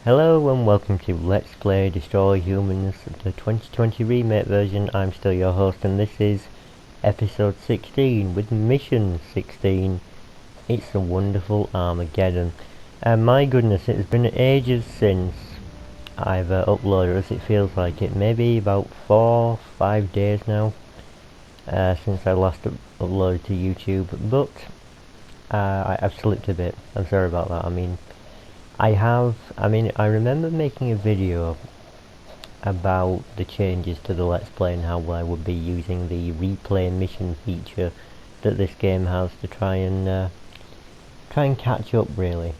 Hello and welcome to Let's Play Destroy Humans, the 2020 remake version. I'm still your host and this is episode 16 with mission 16. It's a wonderful Armageddon. And my goodness, it has been ages since I've uploaded, as it feels like it. Maybe about 4-5 days now since I last uploaded to YouTube, but I've slipped a bit. I'm sorry about that. I remember making a video about the changes to the Let's Play and how I would be using the replay mission feature that this game has to try and catch up really,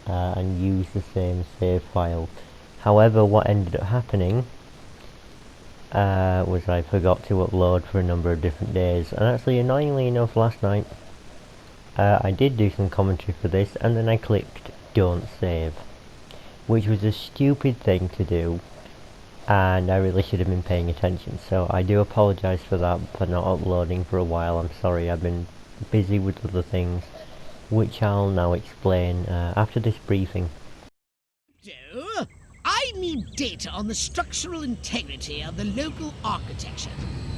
and use the same save file. However, what ended up happening was I forgot to upload for a number of different days, and actually annoyingly enough last night I did do some commentary for this and then I clicked don't save, which was a stupid thing to do and I really should have been paying attention, so I do apologise for that, for not uploading for a while. I'm sorry, I've been busy with other things which I'll now explain after this briefing. So, I need data on the structural integrity of the local architecture.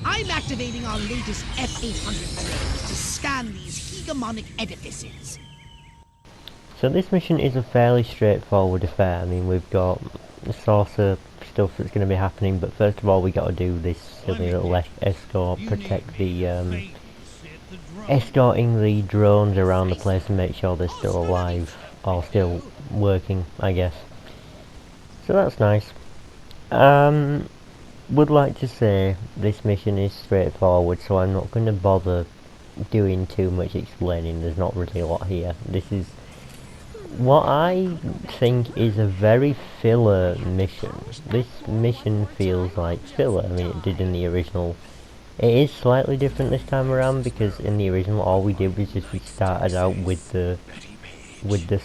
I'm activating our latest F-800 drones to scan these hegemonic edifices. So this mission is a fairly straightforward affair. I mean, we've got the saucer stuff that's going to be happening, but first of all we got to do this silly little escort, protect the escorting the drones around the place and make sure they're still alive, or still working, I guess. So that's nice. Would like to say this mission is straightforward, so I'm not going to bother doing too much explaining. There's not really a lot here. This is what I think is a very filler mission. This mission feels like filler. I mean, it did in the original. It is slightly different this time around because in the original all we did was just we started out with the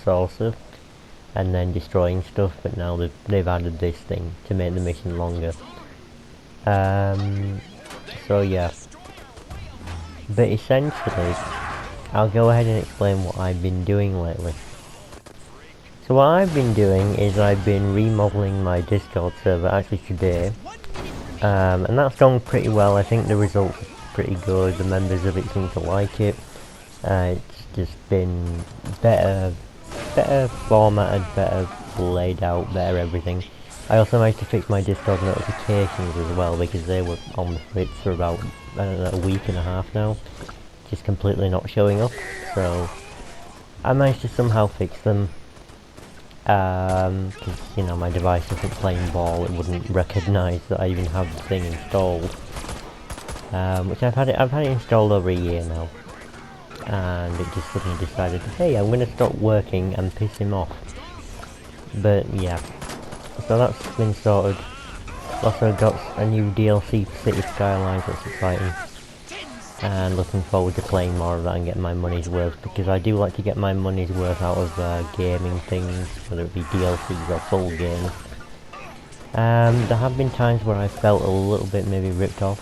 saucer and then destroying stuff, but now they've added this thing to make the mission longer. So yeah. But essentially, I'll go ahead and explain what I've been doing lately. So what I've been doing is I've been remodeling my Discord server, actually today, and that's gone pretty well. I think the results are pretty good, the members of it seem to like it. It's just been better formatted, better laid out, better everything. I also managed to fix my Discord notifications as well, because they were on the fritz for about, I don't know, a week and a half now, just completely not showing up, so I managed to somehow fix them. Because, you know, my device isn't playing ball, it wouldn't recognise that I even have the thing installed. Which I've had it installed over a year now. And it just suddenly decided, hey, I'm gonna stop working and piss him off. But yeah. So that's been sorted. Also got a new DLC for City Skylines, that's exciting. And looking forward to playing more of that and getting my money's worth, because I do like to get my money's worth out of gaming things, whether it be DLCs or full games. There have been times where I felt a little bit maybe ripped off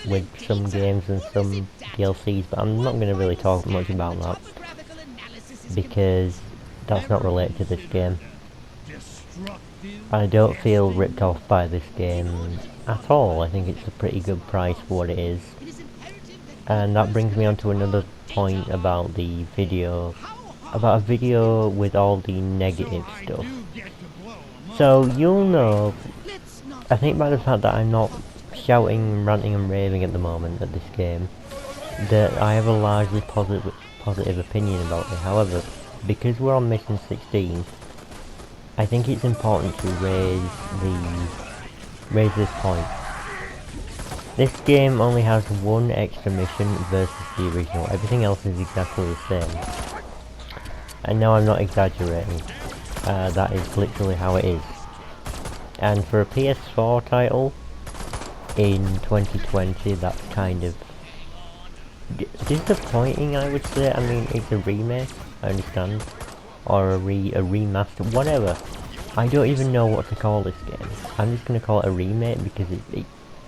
with some games and some DLCs, but I'm not going to really talk much about that, because that's not related to this game. I don't feel ripped off by this game at all. I think it's a pretty good price for what it is. And that brings me on to another point about the video, about a video with all the negative stuff. So you'll know, I think by the fact that I'm not shouting, ranting and raving at the moment at this game, that I have a largely positive opinion about it. However, because we're on mission 16, I think it's important to raise this point. This game only has one extra mission versus the original. Everything else is exactly the same. And no, I'm not exaggerating. That is literally how it is. And for a PS4 title in 2020, that's kind of disappointing, I would say. I mean, it's a remake, I understand, or a remaster, whatever. I don't even know what to call this game. I'm just gonna call it a remake because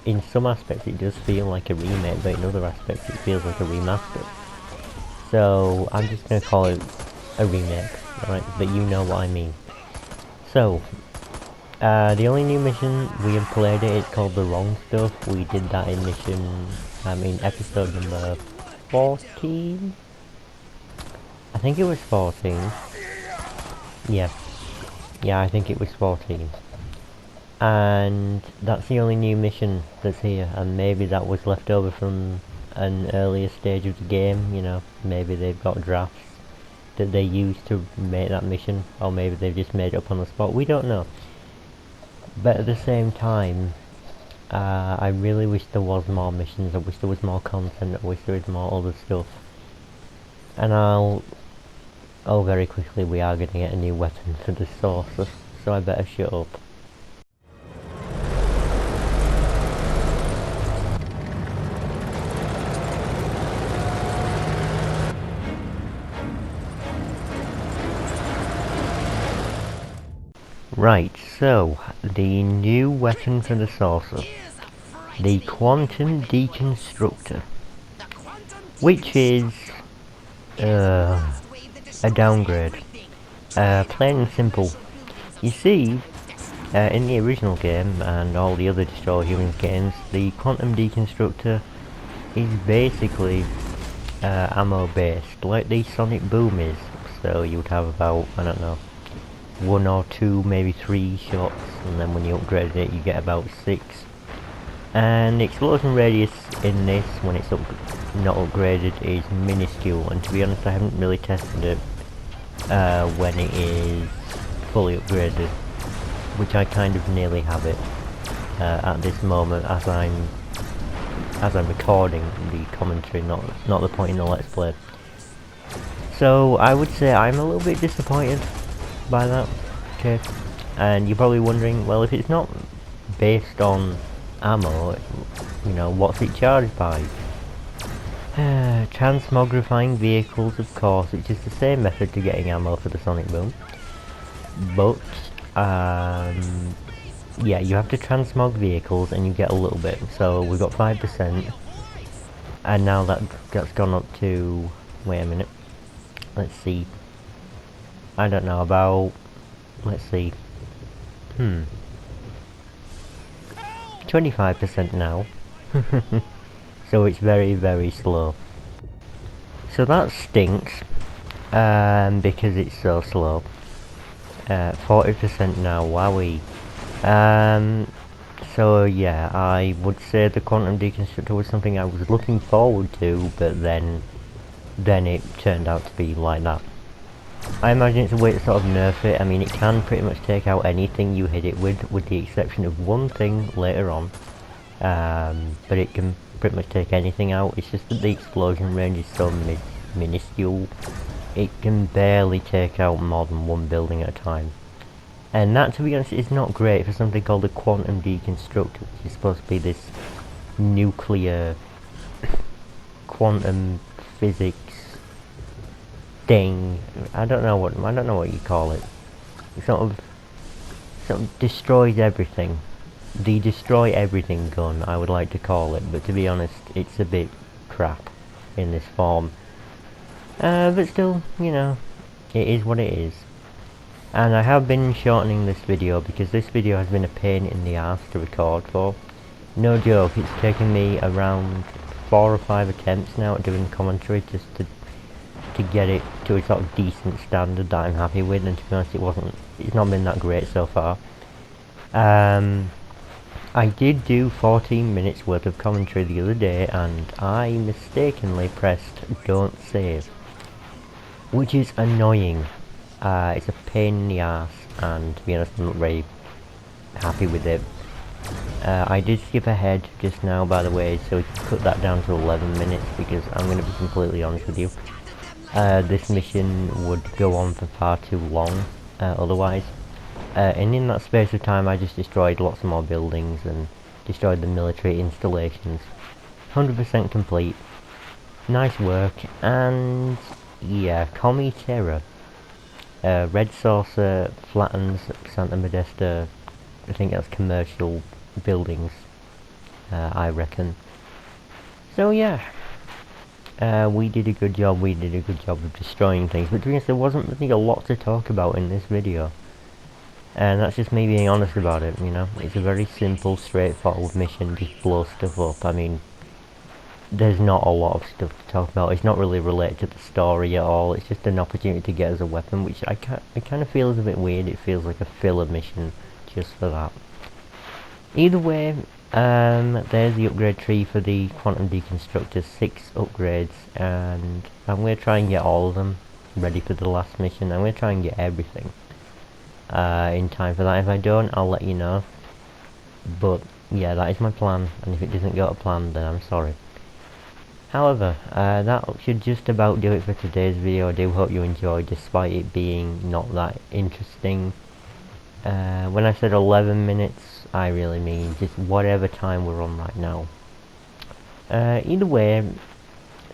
in some aspects it does feel like a remake, but in other aspects it feels like a remaster. So I'm just going to call it a remake, alright, but you know what I mean. So, the only new mission we have played it's called The Wrong Stuff. We did that in episode number 14? I think it was 14. Yeah. Yeah, I think it was 14. And that's the only new mission that's here, and maybe that was left over from an earlier stage of the game, you know, maybe they've got drafts that they used to make that mission, or maybe they've just made it up on the spot, we don't know. But at the same time, I really wish there was more missions, I wish there was more content, I wish there was more other stuff. And very quickly we are going to get a new weapon for the Saucer, so I better shut up. Right, so, the new weapon for the Saucer, the Quantum Deconstructor, which is a downgrade, plain and simple. You see, in the original game and all the other Destroy Humans games, the Quantum Deconstructor is basically ammo based, like the Sonic Boom is, so you would have about, I don't know, 1 or 2, maybe 3 shots, and then when you upgrade it you get about 6. And the explosion radius in this, when it's not upgraded, is minuscule, and to be honest I haven't really tested it when it is fully upgraded, which I kind of nearly have it at this moment as I'm recording the commentary, not the point in the Let's Play. So I would say I'm a little bit disappointed by that. Okay, and you're probably wondering, well, if it's not based on ammo, you know, what's it charged by? Transmogrifying vehicles, of course, which is the same method to getting ammo for the Sonic Boom. But, yeah, you have to transmog vehicles and you get a little bit. So we've got 5%, and now that's gone up to, wait a minute, let's see, I don't know, about, let's see, 25% now. So it's very, very slow. So that stinks, because it's so slow. 40% now, wowee. So yeah, I would say the Quantum Deconstructor was something I was looking forward to, but then it turned out to be like that. I imagine it's a way to sort of nerf it. I mean, it can pretty much take out anything you hit it with the exception of one thing later on. But it can pretty much take anything out. It's just that the explosion range is so minuscule. It can barely take out more than one building at a time. And that, to be honest, is not great for something called a Quantum Deconstructor, which is supposed to be this nuclear quantum physics thing. I don't know what you call it. It sort of destroys everything. The destroy everything gun, I would like to call it, but to be honest, it's a bit crap in this form. But still, you know, it is what it is. And I have been shortening this video because this video has been a pain in the ass to record for. No joke, it's taken me around 4 or 5 attempts now at doing commentary just to get it to a sort of decent standard that I'm happy with, and to be honest it's not been that great so far. I did do 14 minutes worth of commentary the other day and I mistakenly pressed don't save, which is annoying. It's a pain in the ass, and to be honest I'm not very happy with it. I did skip ahead just now, by the way, so we can cut that down to 11 minutes because I'm going to be completely honest with you. This mission would go on for far too long otherwise. And in that space of time I just destroyed lots of more buildings and destroyed the military installations. 100% complete. Nice work, and yeah, Commie Terror. Red Saucer flattens Santa Modesta, I think that's commercial buildings, I reckon. So yeah, we did a good job of destroying things, but to be honest there wasn't really a lot to talk about in this video. And that's just me being honest about it, you know. It's a very simple, straightforward mission, just blow stuff up. I mean, there's not a lot of stuff to talk about. It's not really related to the story at all. It's just an opportunity to get as a weapon, which I kind of feel is a bit weird. It feels like a filler mission just for that. Either way, there's the upgrade tree for the Quantum Deconstructor, 6 upgrades, and I'm going to try and get all of them ready for the last mission. I'm going to try and get everything in time for that. If I don't, I'll let you know. But yeah, that is my plan, and if it doesn't go to plan, then I'm sorry. However, that should just about do it for today's video. I do hope you enjoyed, despite it being not that interesting. When I said 11 minutes, I really mean just whatever time we're on right now. Either way,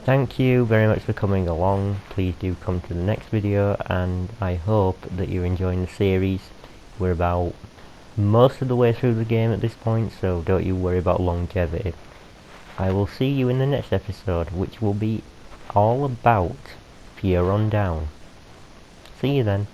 thank you very much for coming along. Please do come to the next video, and I hope that you're enjoying the series. We're about most of the way through the game at this point, so don't you worry about longevity. I will see you in the next episode, which will be all about Fear on Down. See you then.